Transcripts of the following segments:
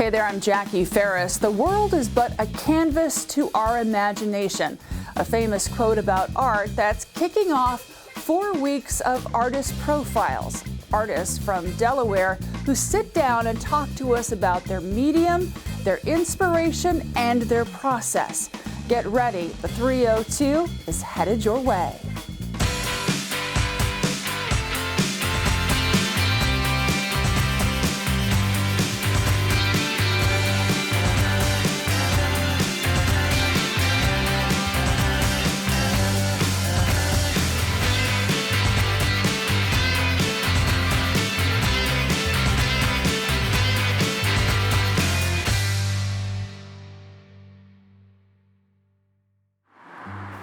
Hey there, I'm Jackie Ferris. The world is but a canvas to our imagination. A famous quote about art that's kicking off 4 weeks of artist profiles. Artists from Delaware who sit down and talk to us about their medium, their inspiration, and their process. Get ready, the 302 is headed your way.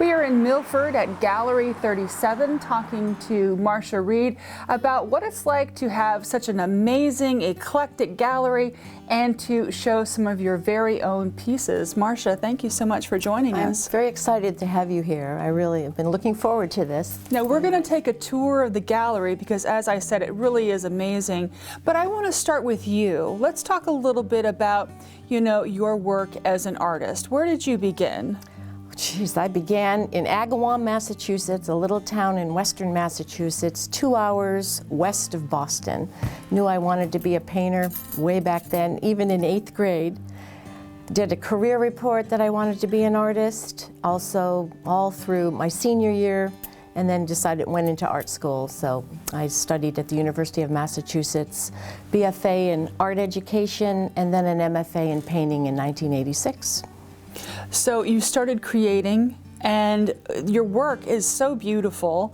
We are in Milford at Gallery 37 talking to Marcia Reed about what it's like to have such an amazing, eclectic gallery and to show some of your very own pieces. Marcia, thank you so much for joining us. I'm very excited to have you here. I really have been looking forward to this. Now we're going to take a tour of the gallery because, as I said, it really is amazing. But I want to start with you. Let's talk a little bit about, your work as an artist. Where did you begin? Geez, I began in Agawam, Massachusetts, a little town in western Massachusetts, 2 hours west of Boston. Knew I wanted to be a painter way back then, even in 8th grade. Did a career report that I wanted to be an artist, also all through my senior year, and then went into art school. So I studied at the University of Massachusetts, BFA in art education, and then an MFA in painting in 1986. So you started creating, and your work is so beautiful.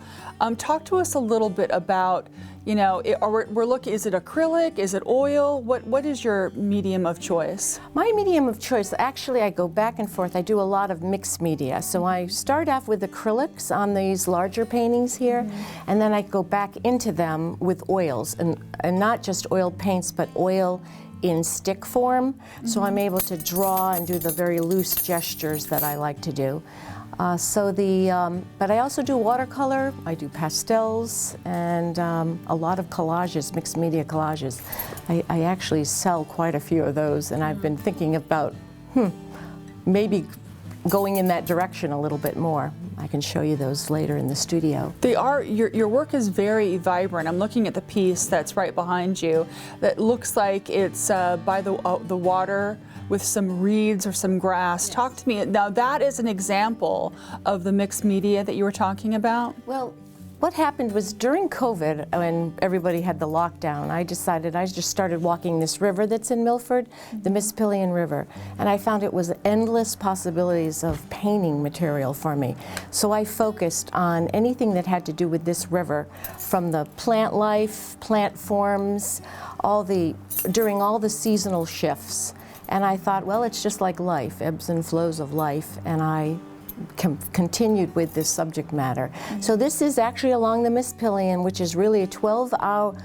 Talk to us a little bit about, we're looking, is it acrylic, is it oil? What is your medium of choice? My medium of choice, actually I go back and forth. I do a lot of mixed media. So I start off with acrylics on these larger paintings here, and then I go back into them with oils, and not just oil paints, but oil in stick form, so I'm able to draw and do the very loose gestures that I like to do. But I also do watercolor, I do pastels, and a lot of collages, mixed media collages. I actually sell quite a few of those, and I've been thinking about maybe going in that direction a little bit more. I can show you those later in the studio. Your work is very vibrant. I'm looking at the piece that's right behind you that looks like it's by the water with some reeds or some grass. Yes. Talk to me. Now that is an example of the mixed media that you were talking about? Well, what happened was during COVID, when everybody had the lockdown, I decided I just started walking this river that's in Milford, the Mississippian River, and I found it was endless possibilities of painting material for me. So I focused on anything that had to do with this river, from the plant life, plant forms, during all the seasonal shifts. And I thought, well, it's just like life, ebbs and flows of life, and I continued with this subject matter. So this is actually along the Mississippian, which is really a 12-mile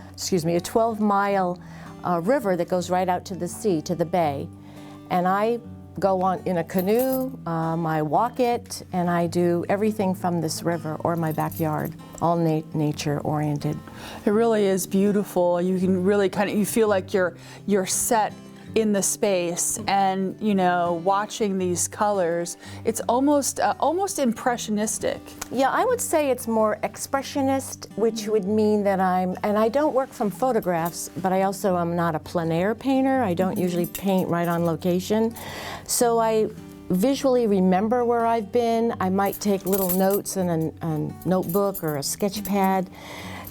river that goes right out to the sea, to the bay. And I go on in a canoe, I walk it, and I do everything from this river or my backyard, all nature oriented. It really is beautiful. You can really you feel like you're set in the space, and watching these colors, it's almost impressionistic. Yeah, I would say it's more expressionist, which would mean that and I don't work from photographs, but I also am not a plein air painter. I don't usually paint right on location. So I visually remember where I've been. I might take little notes in a notebook or a sketch pad,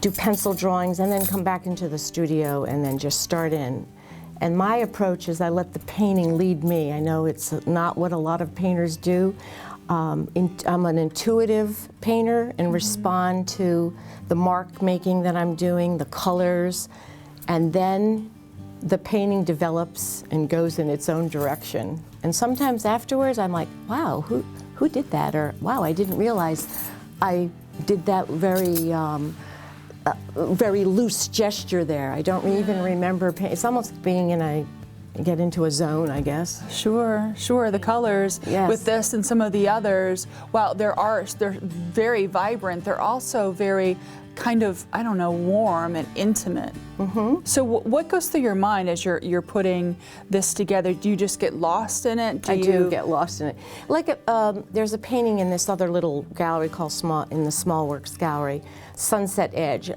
do pencil drawings, and then come back into the studio and then just start in. And my approach is I let the painting lead me. I know it's not what a lot of painters do. I'm an intuitive painter and respond to the mark making that I'm doing, the colors, and then the painting develops and goes in its own direction. And sometimes afterwards I'm like, wow, who did that? Or wow, I didn't realize I did that very loose gesture there. I don't even remember. It's almost get into a zone, I guess. Sure. The colors with this and some of the others, while they're very vibrant, they're also very kind of, I don't know, warm and intimate. So what goes through your mind as you're putting this together? Do you just get lost in it? I do get lost in it. Like there's a painting in this other little gallery called the Small Works Gallery, Sunset Edge.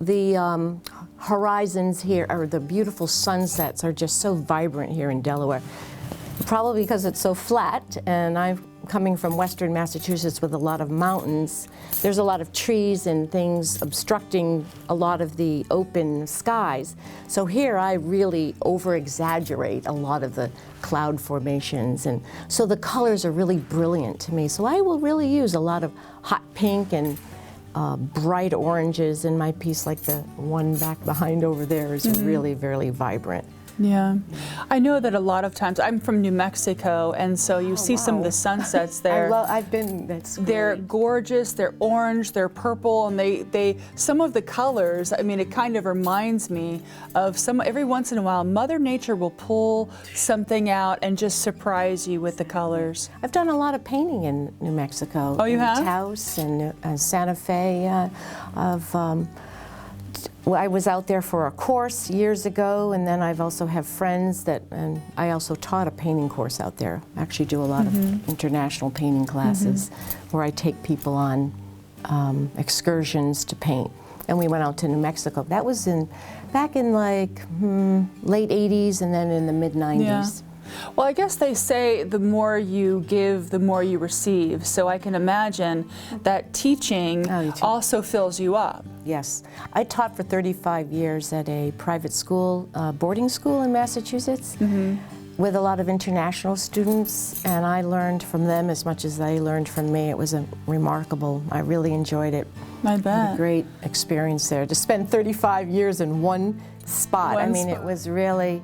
The horizons here, or the beautiful sunsets, are just so vibrant here in Delaware. Probably because it's so flat, and I'm coming from western Massachusetts with a lot of mountains. There's a lot of trees and things obstructing a lot of the open skies. So here I really over-exaggerate a lot of the cloud formations, and so the colors are really brilliant to me. So I will really use a lot of hot pink and bright oranges in my piece, like the one back behind over there is really, really vibrant. Yeah. I know that a lot of times, I'm from New Mexico, and so you see some of the sunsets there. I've been, that's great. They're gorgeous, they're orange, they're purple, and they some of the colors, I mean, it kind of reminds me of every once in a while, Mother Nature will pull something out and just surprise you with the colors. I've done a lot of painting in New Mexico. Oh, you have? Taos and Santa Fe. I was out there for a course years ago, and then I've also have friends and I also taught a painting course out there. I actually do a lot of international painting classes where I take people on excursions to paint. And we went out to New Mexico. That was back in like late 80s and then in the mid 90s. Yeah. Well, I guess they say the more you give, the more you receive. So I can imagine that teaching also fills you up. Yes. I taught for 35 years at a private school, boarding school in Massachusetts, with a lot of international students, and I learned from them as much as they learned from me. It was remarkable. I really enjoyed it. I bet. Had a great experience there. To spend 35 years in one spot, it was really,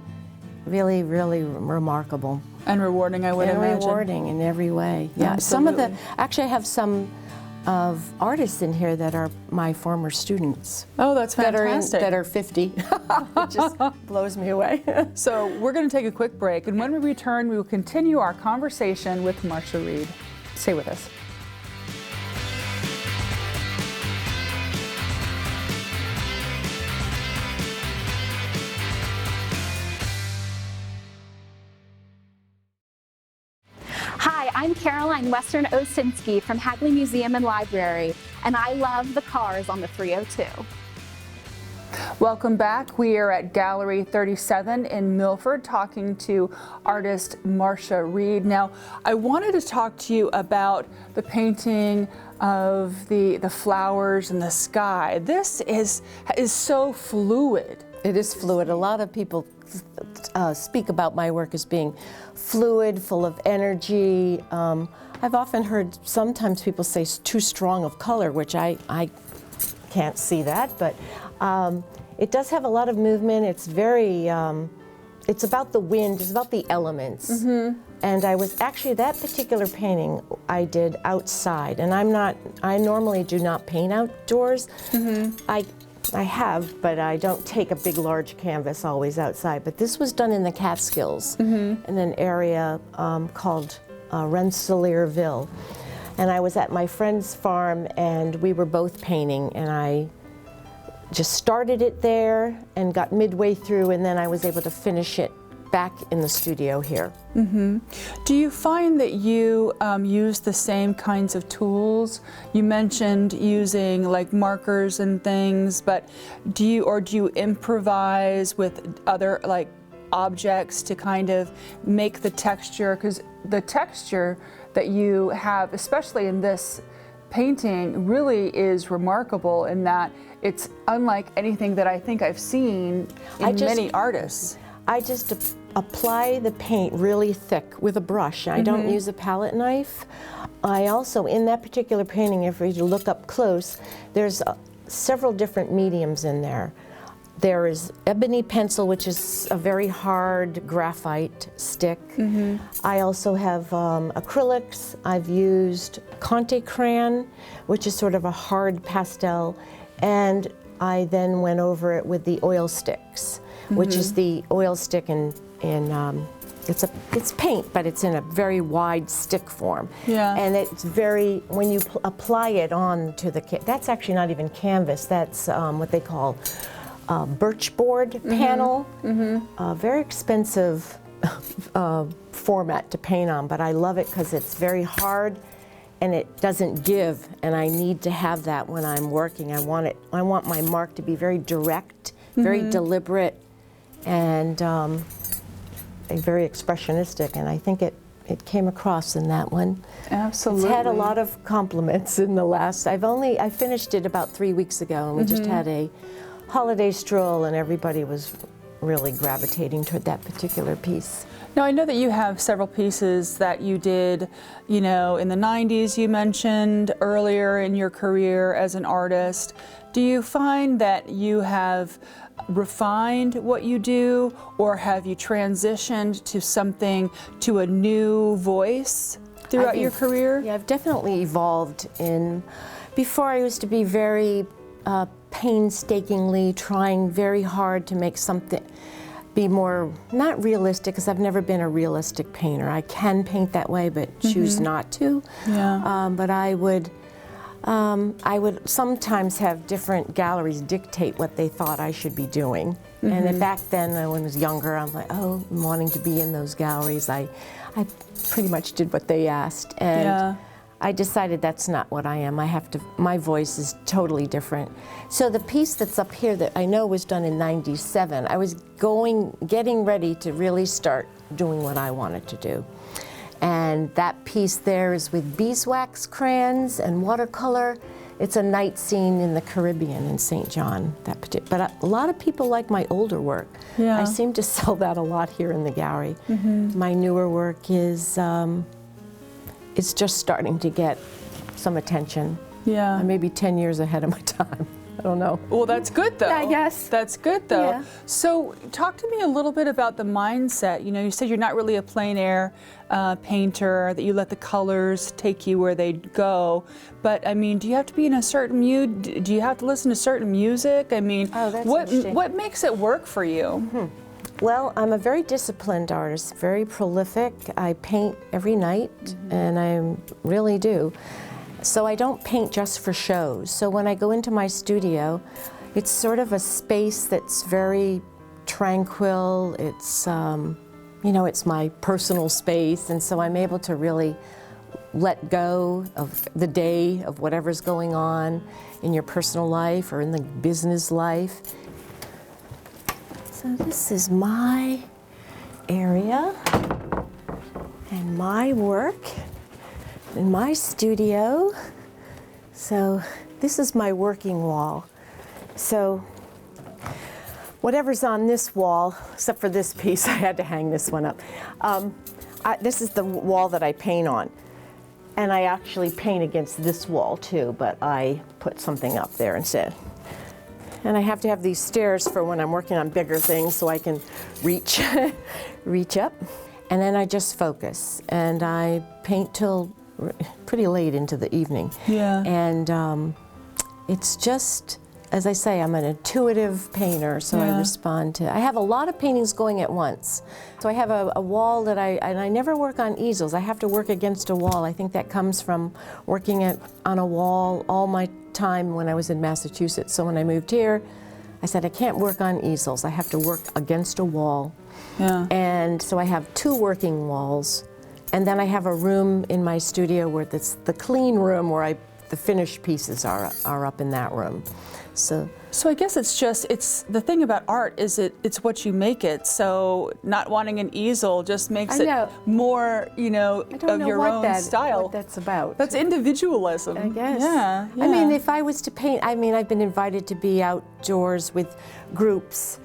really, really remarkable. And rewarding, I would imagine. And rewarding in every way. Yeah. Absolutely. Actually, I have some of artists in here that are my former students. Oh, that's fantastic. That are 50. It just blows me away. So we're going to take a quick break, and when we return, we will continue our conversation with Marcia Reed. Stay with us. Hi, I'm Caroline Western Osinski from Hagley Museum and Library, and I love the cars on the 302. Welcome back. We are at Gallery 37 in Milford talking to artist Marcia Reed. Now, I wanted to talk to you about the painting of the flowers and the sky. This is so fluid. It is fluid. A lot of people speak about my work as being fluid, full of energy. I've often heard sometimes people say too strong of color, which I can't see that, but it does have a lot of movement. It's very, it's about the wind, it's about the elements. And I was actually, that particular painting I did outside, and I normally do not paint outdoors. I have, but I don't take a big, large canvas always outside. But this was done in the Catskills, in an area called Rensselaerville. And I was at my friend's farm, and we were both painting, and I just started it there and got midway through, and then I was able to finish it back in the studio here. Do you find that you use the same kinds of tools? You mentioned using like markers and things, but do you improvise with other like objects to kind of make the texture? Because the texture that you have, especially in this painting, really is remarkable in that it's unlike anything that I think I've seen in many artists. I just apply the paint really thick with a brush. I don't use a palette knife. I also, in that particular painting, if you look up close, there's several different mediums in there. There is ebony pencil, which is a very hard graphite stick. I also have acrylics. I've used Conte crayon, which is sort of a hard pastel, and I then went over it with the oil sticks, which is the oil stick in it's paint, but it's in a very wide stick form. Yeah. And it's very, when you apply it on to the, that's actually not even canvas, that's what they call birch board panel. Very expensive format to paint on, but I love it because it's very hard and it doesn't give, and I need to have that when I'm working. I want my mark to be very direct, very deliberate, and very expressionistic, and I think it came across in that one. Absolutely. It's had a lot of compliments in the last, I finished it about 3 weeks ago, and we just had a holiday stroll, and everybody was really gravitating toward that particular piece. Now, I know that you have several pieces that you did, you know, in the 90s you mentioned earlier in your career as an artist. Do you find that you have refined what you do, or have you transitioned to something, to a new voice throughout your career? Yeah, I've definitely evolved before I used to be very painstakingly trying very hard to make something be more, not realistic, because I've never been a realistic painter. I can paint that way, but choose not to. Yeah. But I would sometimes have different galleries dictate what they thought I should be doing. And then back then, when I was younger, I'm like, oh, I'm wanting to be in those galleries. I pretty much did what they asked. And I decided that's not what I am. My voice is totally different. So the piece that's up here that I know was done in '97, I was getting ready to really start doing what I wanted to do. And that piece there is with beeswax crayons and watercolor. It's a night scene in the Caribbean in St. John, but a lot of people like my older work. Yeah. I seem to sell that a lot here in the gallery. My newer work is it's just starting to get some attention. Yeah. I may be 10 years ahead of my time. I don't know. Well, that's good though. I guess. That's good though. Yeah. So talk to me a little bit about the mindset. You know, you said you're not really a plein air painter, that you let the colors take you where they go. But I mean, do you have to be in a certain mood? Do you have to listen to certain music? I mean, Oh, that's what interesting. makes it work for you? Well, I'm a very disciplined artist, very prolific. I paint every night, and I really do. So I don't paint just for shows. So when I go into my studio, it's sort of a space that's very tranquil. It's, you know, it's my personal space, and so I'm able to really let go of the day, of whatever's going on in your personal life or in the business life. So this is my area and my work in my studio. So this is my working wall. So whatever's on this wall, except for this piece, I had to hang this one up. This is the wall that I paint on. And I actually paint against this wall too, but I put something up there instead. And I have to have these stairs for when I'm working on bigger things so I can reach, reach up. And then I just focus. And I paint till pretty late into the evening. Yeah. And it's just, as I say, I'm an intuitive painter, so I respond to, I have a lot of paintings going at once. So I have a wall that and I never work on easels. I have to work against a wall. I think that comes from working on a wall all my time when I was in Massachusetts. So when I moved here, I said, I can't work on easels. I have to work against a wall. Yeah. And so I have 2 working walls. And then I have a room in my studio where it's the clean room where the finished pieces are up in that room. So I guess it's the thing about art is it's what you make it. So not wanting an easel just makes it more, you know, of your own style. What that's about. That's individualism. I guess. Yeah. I mean, if I was to paint, I mean, I've been invited to be outdoors with groups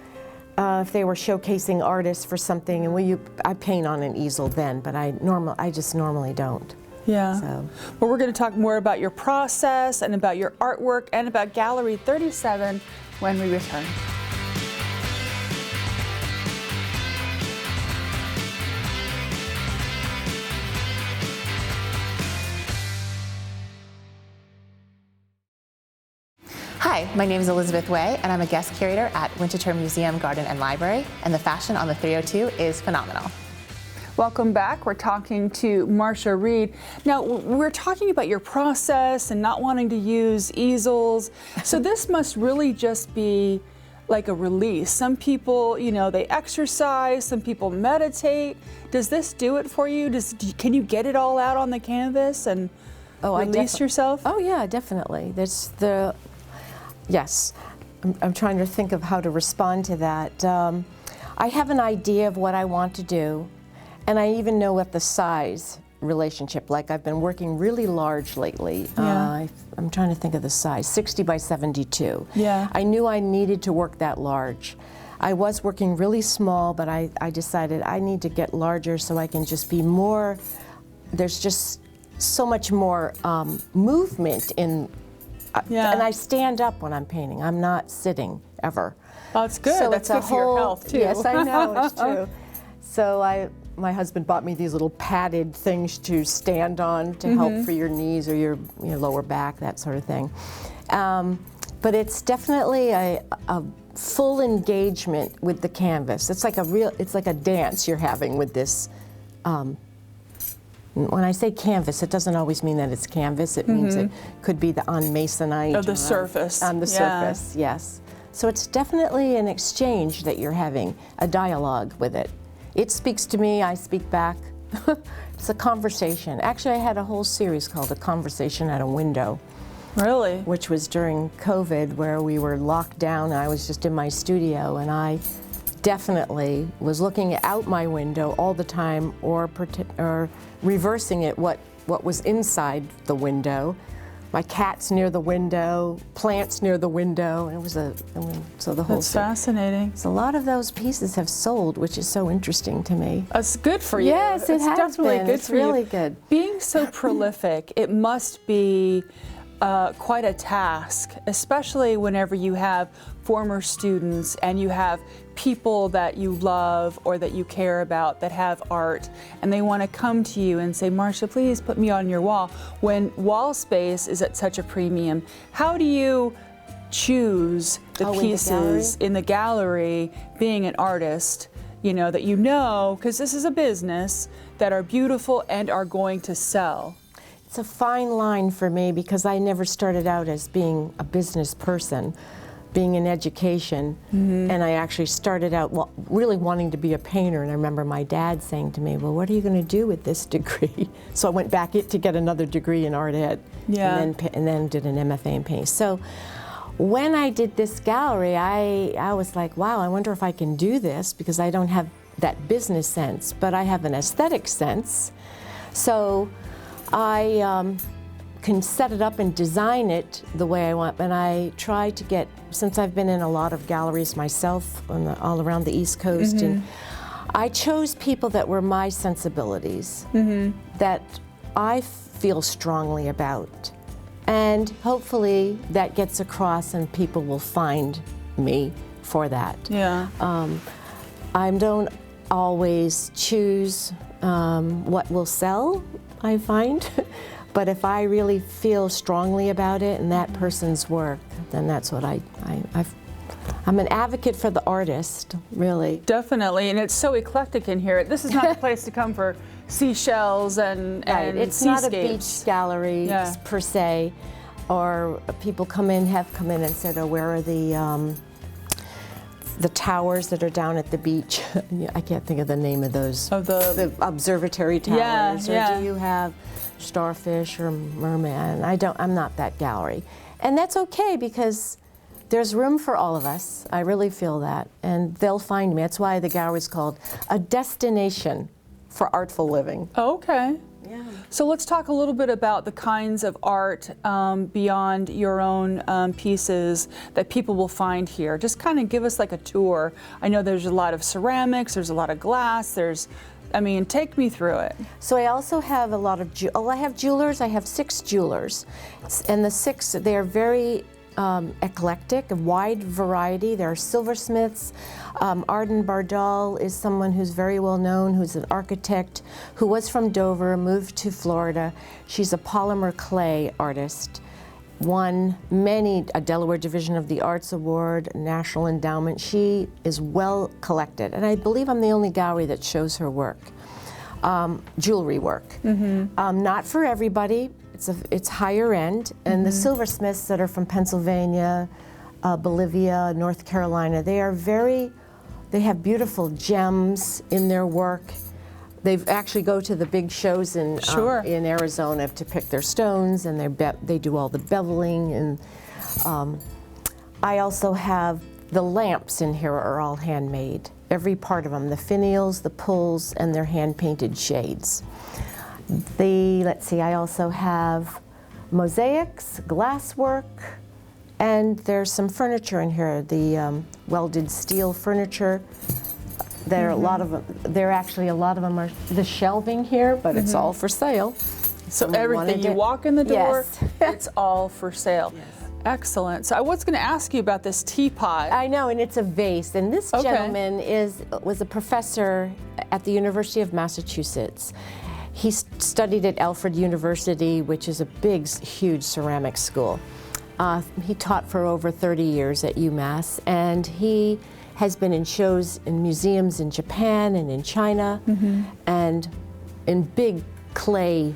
if they were showcasing artists for something, and I paint on an easel then, but I just normally don't. Yeah. So. Well, we're going to talk more about your process and about your artwork and about Gallery 37 when we return. Hi, my name is Elizabeth Way, and I'm a guest curator at Winterthur Museum, Garden and Library, and the fashion on the 302 is phenomenal. Welcome back. We're talking to Marcia Reed. Now, we're talking about your process and not wanting to use easels. So this must really just be like a release. Some people, you know, they exercise, some people meditate. Does this do it for you? Can you get it all out on the canvas and release yourself? Oh yeah, definitely. Yes. I'm trying to think of how to respond to that. I have an idea of what I want to do, and I even know what the size relationship, like I've been working really large lately. Yeah. I'm trying to think of the size, 60 by 72. Yeah. I knew I needed to work that large. I was working really small, but I decided I need to get larger so I can just be more, there's just so much more movement in, and I stand up when I'm painting. I'm not sitting ever. Oh, it's good. So That's it's good for your health too. Yes, I know, it's true. So my husband bought me these little padded things to stand on to help for your knees or your lower back, that sort of thing. But it's definitely a full engagement with the canvas. It's like a dance you're having with this. When I say canvas, it doesn't always mean that it's canvas. It means it could be on masonite. Or the surface. On the surface, yes. So it's definitely an exchange that you're having, a dialogue with it. It speaks to me, I speak back. It's a conversation. Actually, I had a whole series called A Conversation at a Window. Really? Which was during COVID, where we were locked down and I was just in my studio, and I definitely was looking out my window all the time, or reversing it, what was inside the window. My cat's near the window, plants near the window, and it was so the whole. That's fascinating. So a lot of those pieces have sold, which is so interesting to me. It's good for you. Yes, it it's has definitely been. good It's for you. really good. Being so prolific, it must be quite a task, especially whenever you have former students and you have people that you love or that you care about that have art, and they want to come to you and say, Marcia, please put me on your wall. When wall space is at such a premium, how do you choose the pieces in the gallery, being an artist, that because this is a business, that are beautiful and are going to sell? It's a fine line for me because I never started out as being a business person, being in education, and I actually started out really wanting to be a painter. And I remember my dad saying to me, well, what are you going to do with this degree? So I went back to get another degree in art ed, and then did an MFA in painting. So when I did this gallery, I was like, wow, I wonder if I can do this, because I don't have that business sense, but I have an aesthetic sense. So I can set it up and design it the way I want, and I try to get, since I've been in a lot of galleries myself all around the East Coast, and I chose people that were my sensibilities, that I feel strongly about, and hopefully that gets across and people will find me for that. Yeah. I don't always choose what will sell, I find. But if I really feel strongly about it and that person's work, then that's what I'm an advocate for the artist, really. Definitely, and it's so eclectic in here. This is not the place to come for seashells and It's not a beach gallery per se, or people have come in and said, oh, where are the towers that are down at the beach? I can't think of the name of those. Of the observatory towers. Yeah. Or do you have starfish or merman? I'm not that gallery. And that's okay, because there's room for all of us. I really feel that. And they'll find me. That's why the gallery is called A Destination for Artful Living. Okay. Yeah. So let's talk a little bit about the kinds of art beyond your own pieces that people will find here. Just kind of give us like a tour. I know there's a lot of ceramics, there's a lot of glass, take me through it. So I also have a lot of, I have jewelers. I have 6 jewelers. And the 6, they're very eclectic, a wide variety. There are silversmiths. Arden Bardal is someone who's very well known, who's an architect, who was from Dover, moved to Florida. She's a polymer clay artist. Won a Delaware Division of the Arts Award, National Endowment. She is well collected, and I believe I'm the only gallery that shows her work. jewelry work. Not for everybody. It's higher end, and the silversmiths that are from Pennsylvania, Bolivia, North Carolina, they have beautiful gems in their work. They actually go to the big shows in Arizona to pick their stones, and they do all the beveling. And I also have the lamps in here are all handmade. Every part of them, the finials, the pulls, and their hand-painted shades. Let's see, I also have mosaics, glasswork, and there's some furniture in here, the welded steel furniture. There are a lot of them. A lot of them are the shelving here, but it's all for sale. So everything, you walk in the door, Yes. it's all for sale. Yes. Excellent. So I was going to ask you about this teapot. I know, and it's a vase. And this gentleman was a professor at the University of Massachusetts. He studied at Alfred University, which is a big, huge ceramic school. He taught for over 30 years at UMass, and he has been in shows in museums in Japan and in China, and in big clay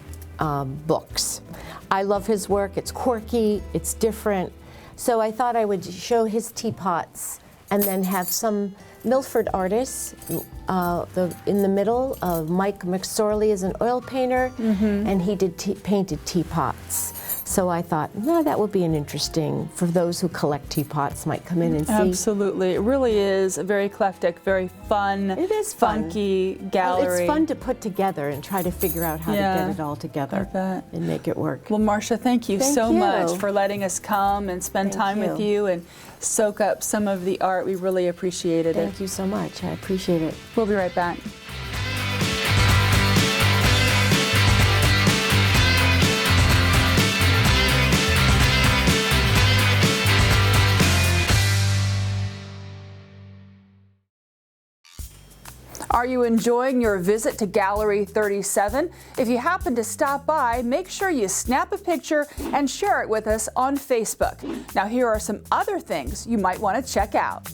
books. I love his work. It's quirky, it's different. So I thought I would show his teapots and then have some Milford artists. In the middle, Mike McSorley is an oil painter, and he painted teapots. So I thought, no, that would be an interesting, for those who collect teapots might come in and see. Absolutely. It really is a very eclectic, very fun, It is fun. funky gallery. It's fun to put together and try to figure out how to get it all together and make it work. Well, Marcia, thank you so much for letting us come and spend time with you and soak up some of the art. We really appreciated it. Thank you so much. I appreciate it. We'll be right back. Are you enjoying your visit to Gallery 37? If you happen to stop by, make sure you snap a picture and share it with us on Facebook. Now, here are some other things you might want to check out.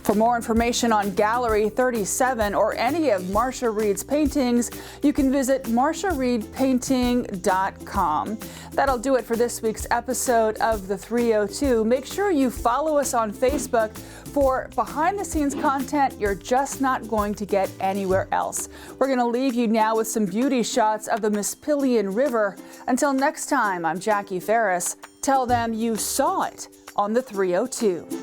For more information on Gallery 37 or any of Marcia Reed's paintings, you can visit marciareedpainting.com. That'll do it for this week's episode of The 302. Make sure you follow us on Facebook for behind-the-scenes content you're just not going to get anywhere else. We're going to leave you now with some beauty shots of the Mispillion River. Until next time, I'm Jackie Ferris. Tell them you saw it on The 302.